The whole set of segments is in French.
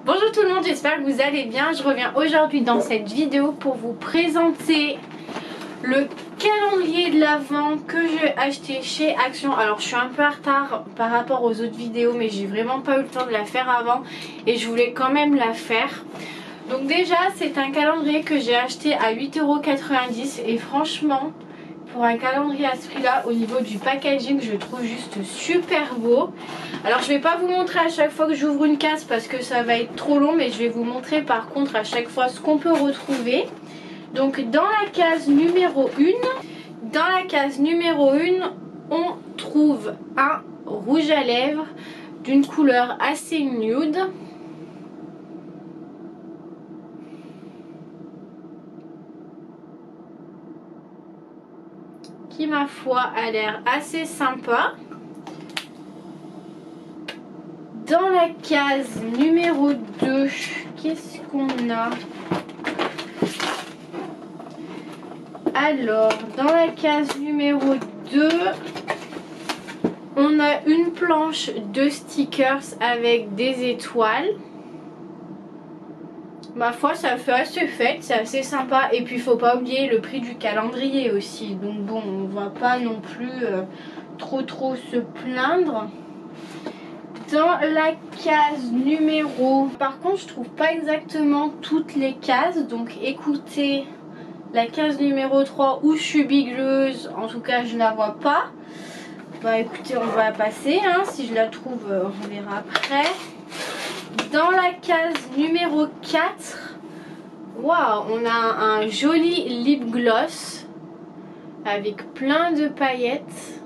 Bonjour tout le monde, j'espère que vous allez bien. Je reviens aujourd'hui dans cette vidéo pour vous présenter le calendrier de l'Avent que j'ai acheté chez Action. Alors je suis un peu en retard par rapport aux autres vidéos, mais j'ai vraiment pas eu le temps de la faire avant et je voulais quand même la faire. Donc déjà c'est un calendrier que j'ai acheté à 8,90 € et franchement pour un calendrier à ce prix là, au niveau du packaging, je le trouve juste super beau. Alors je vais pas vous montrer à chaque fois que j'ouvre une case parce que ça va être trop long, mais je vais vous montrer par contre à chaque fois ce qu'on peut retrouver. Donc dans la case numéro 1, on trouve un rouge à lèvres d'une couleur assez nude. Qui ma foi a l'air assez sympa. Dans la case numéro 2, qu'est-ce qu'on a? Alors, dans la case numéro 2, on a une planche de stickers avec des étoiles. Ma foi, ça fait assez fête, c'est assez sympa. Et puis, il faut pas oublier le prix du calendrier aussi. Donc bon, on va pas non plus trop se plaindre. Dans la case numéro... Par contre, je trouve pas exactement toutes les cases. Donc écoutez, la case numéro 3 où je suis bigleuse, en tout cas, je la vois pas. Bah écoutez, on va passer. Hein. Si je la trouve, on verra après. Dans la case numéro 4, waouh, on a un joli lip gloss avec plein de paillettes.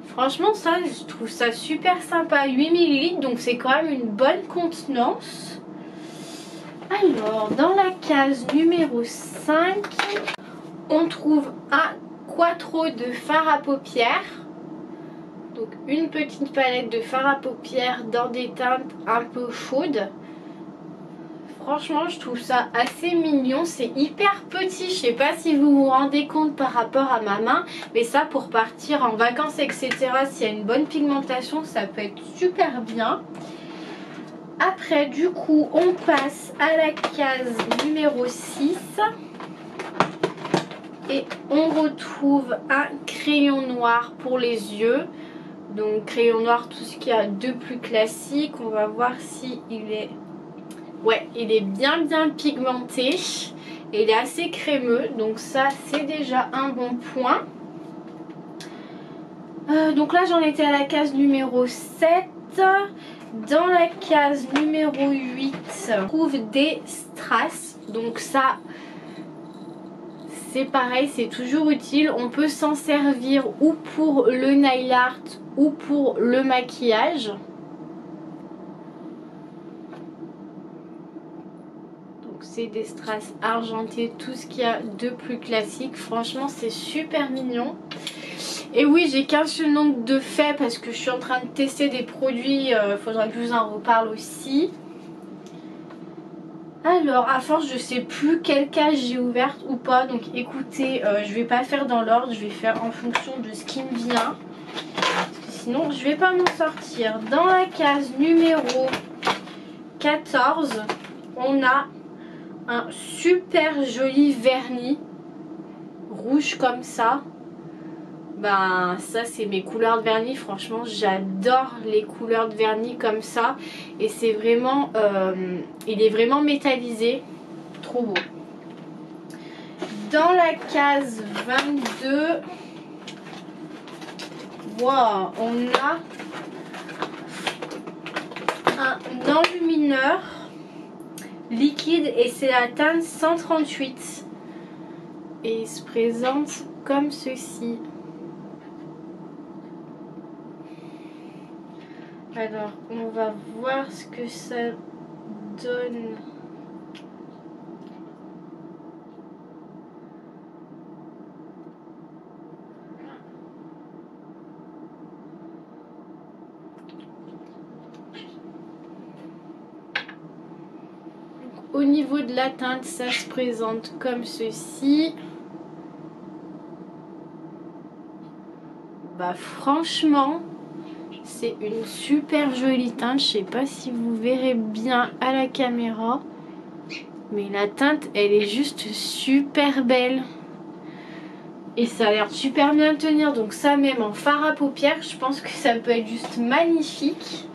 Franchement, ça, je trouve ça super sympa. 8 ml, donc c'est quand même une bonne contenance. Alors, dans la case numéro 5, on trouve un quattro de fard à paupières. Donc une petite palette de fard à paupières dans des teintes un peu chaudes. Franchement, je trouve ça assez mignon. C'est hyper petit. Je sais pas si vous vous rendez compte par rapport à ma main. Mais ça, pour partir en vacances, etc., s'il y a une bonne pigmentation, ça peut être super bien. Après, du coup, on passe à la case numéro 6. Et on retrouve un crayon noir pour les yeux. Donc crayon noir, tout ce qu'il y a de plus classique. On va voir si il est... Ouais, il est bien pigmenté. Et il est assez crémeux. Donc ça, c'est déjà un bon point. Donc là, j'en étais à la case numéro 7. Dans la case numéro 8, on trouve des strass. Donc ça... c'est pareil, c'est toujours utile. On peut s'en servir ou pour le nail art ou pour le maquillage. Donc c'est des strass argentés, tout ce qu'il y a de plus classique. Franchement, c'est super mignon. Et oui, j'ai qu'un seul nombre de faits parce que je suis en train de tester des produits. Faudra que je vous en reparle aussi. Alors, à force, je sais plus quelle case j'ai ouverte ou pas. Donc, écoutez, je vais pas faire dans l'ordre. Je vais faire en fonction de ce qui me vient. Parce que sinon, je vais pas m'en sortir. Dans la case numéro 14, on a un super joli vernis rouge comme ça. Ben ça c'est mes couleurs de vernis, franchement j'adore les couleurs de vernis comme ça. Et c'est vraiment, il est vraiment métallisé, trop beau. Dans la case 22, wow, on a un enlumineur liquide et c'est la teinte 138. Et il se présente comme ceci. Alors, on va voir ce que ça donne. Donc, au niveau de la teinte, ça se présente comme ceci. Bah franchement, C'est une super jolie teinte. Je sais pas si vous verrez bien à la caméra. Mais la teinte, elle est juste super belle. Et ça a l'air super bien tenir. Donc ça, même en fard à paupières, je pense que ça peut être juste magnifique.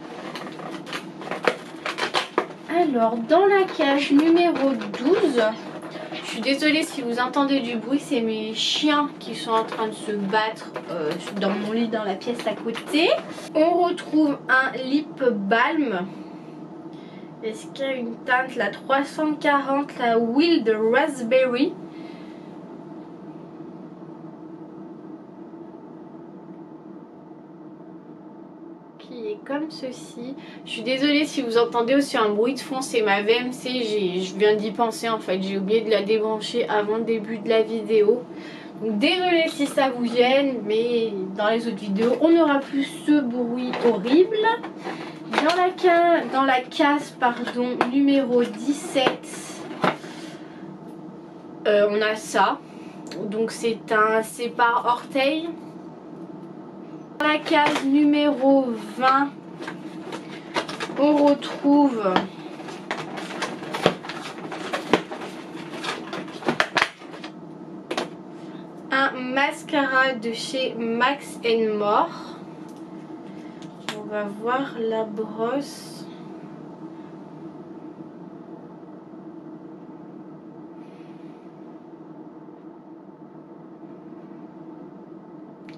Alors, dans la cage numéro 12, je suis désolée si vous entendez du bruit, c'est mes chiens qui sont en train de se battre dans mon lit, dans la pièce à côté. On retrouve un lip balm. Est-ce qu'il y a une teinte, la 340, la Wild Raspberry? Qui est comme ceci. Je suis désolée si vous entendez aussi un bruit de fond, c'est ma VMC, je viens d'y penser en fait, j'ai oublié de la débrancher avant le début de la vidéo. Donc désolée si ça vous gêne, mais dans les autres vidéos on n'aura plus ce bruit horrible. Dans la case pardon, numéro 17, on a ça. Donc c'est un sépare orteil. Dans la case numéro 20, on retrouve un mascara de chez Max More. On va voir la brosse.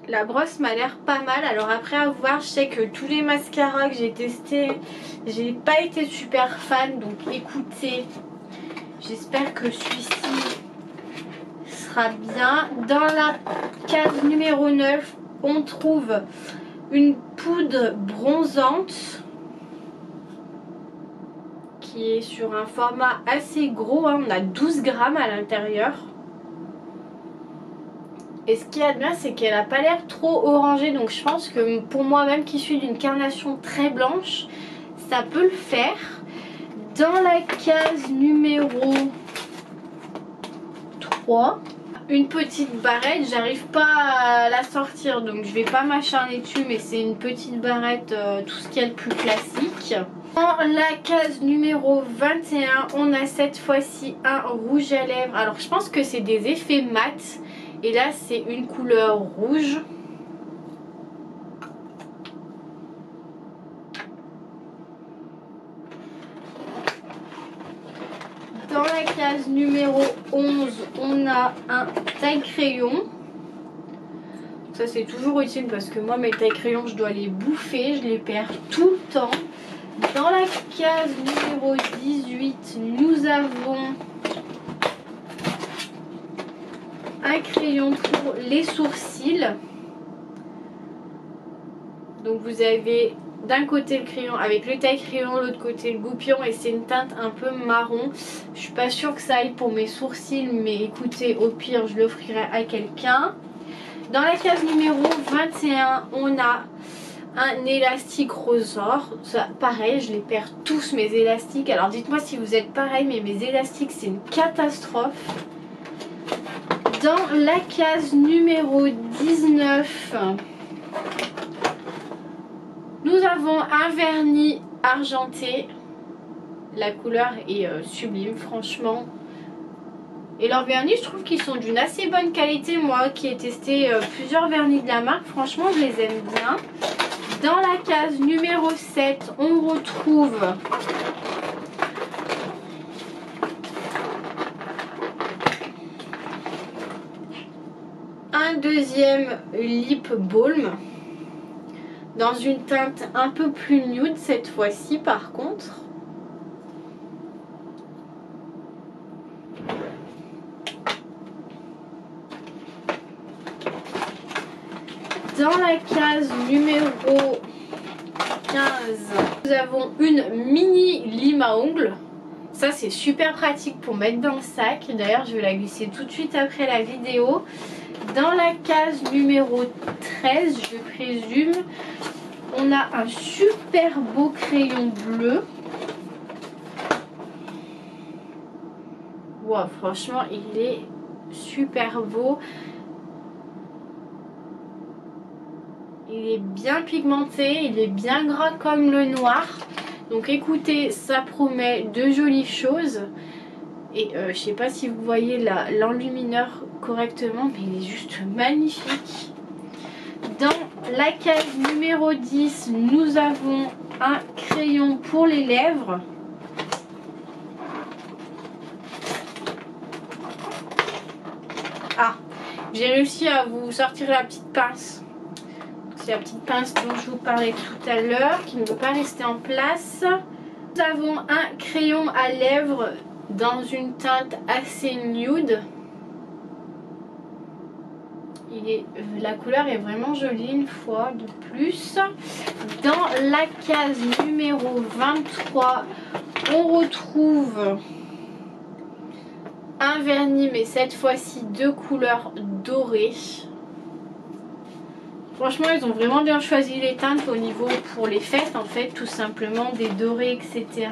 La brosse m'a l'air pas mal. Alors après à voir, je sais que tous les mascaras que j'ai testés, j'ai pas été super fan. Donc écoutez, j'espère que celui-ci sera bien. Dans la case numéro 9, on trouve une poudre bronzante qui est sur un format assez gros, hein. On a 12 grammes à l'intérieur. Et ce qu'il y a de bien, c'est qu'elle n'a pas l'air trop orangée. Donc je pense que pour moi-même qui suis d'une carnation très blanche, ça peut le faire. Dans la case numéro 3, une petite barrette. J'arrive pas à la sortir, donc je vais pas m'acharner dessus. Mais c'est une petite barrette, tout ce qu'il y a de plus classique. Dans la case numéro 21, on a cette fois-ci un rouge à lèvres. Alors je pense que c'est des effets mat. Et là, c'est une couleur rouge. Dans la case numéro 11, on a un taille-crayon. Ça, c'est toujours utile parce que moi, mes taille-crayons, je dois les bouffer. Je les perds tout le temps. Dans la case numéro 18, nous avons un crayon pour les sourcils. Donc vous avez d'un côté le crayon avec le taille-crayon, l'autre côté le goupillon, et c'est une teinte un peu marron. Je suis pas sûre que ça aille pour mes sourcils, mais écoutez, au pire je l'offrirai à quelqu'un. Dans la case numéro 21, on a un élastique ressort. Ça, pareil, je les perds tous mes élastiques. Alors dites-moi si vous êtes pareil, mais mes élastiques c'est une catastrophe. Dans la case numéro 19, nous avons un vernis argenté. La couleur est sublime, franchement. Et leurs vernis, je trouve qu'ils sont d'une assez bonne qualité. Moi qui ai testé plusieurs vernis de la marque, franchement, je les aime bien. Dans la case numéro 7, on retrouve un deuxième lip balm dans une teinte un peu plus nude cette fois-ci par contre. Dans la case numéro 15, nous avons une mini lime à ongles. Ça c'est super pratique pour mettre dans le sac. D'ailleurs je vais la glisser tout de suite après la vidéo. Dans la case numéro 13, je présume, on a un super beau crayon bleu. Wow, franchement, il est super beau. Il est bien pigmenté, il est bien gras comme le noir. Donc écoutez, ça promet de jolies choses. Et je sais pas si vous voyez l'enlumineur correctement, mais il est juste magnifique. Dans la case numéro 10, nous avons un crayon pour les lèvres. Ah, j'ai réussi à vous sortir la petite pince. C'est la petite pince dont je vous parlais tout à l'heure, qui ne veut pas rester en place. Nous avons un crayon à lèvres dans une teinte assez nude. La couleur est vraiment jolie une fois de plus. Dans la case numéro 23, on retrouve un vernis, mais cette fois-ci de couleur dorée. Franchement, ils ont vraiment bien choisi les teintes au niveau pour les fêtes, en fait, tout simplement, des dorés, etc.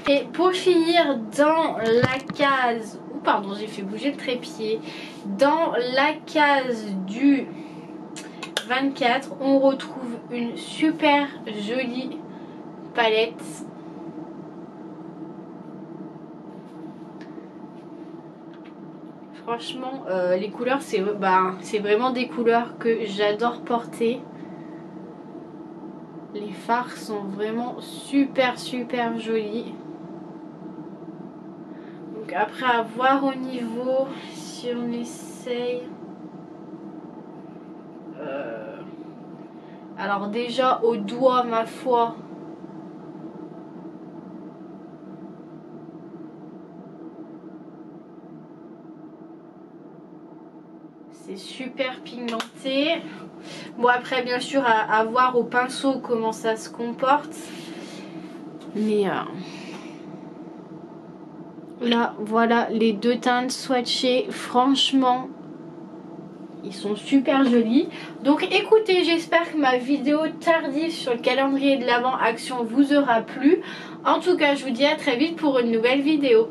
Et pour finir, dans la case... Pardon, j'ai fait bouger le trépied. Dans la case du 24, on retrouve une super jolie palette. Franchement, les couleurs, c'est vraiment des couleurs que j'adore porter. Les fards sont vraiment super jolis. Donc après, à voir au niveau, si on essaye... Alors déjà, au doigt, ma foi... C'est super pigmenté. Bon, après, bien sûr, à voir au pinceau comment ça se comporte. Mais... Là, voilà les deux teintes swatchées. Franchement, ils sont super jolis. Donc écoutez, j'espère que ma vidéo tardive sur le calendrier de l'Avent Action vous aura plu. En tout cas, je vous dis à très vite pour une nouvelle vidéo.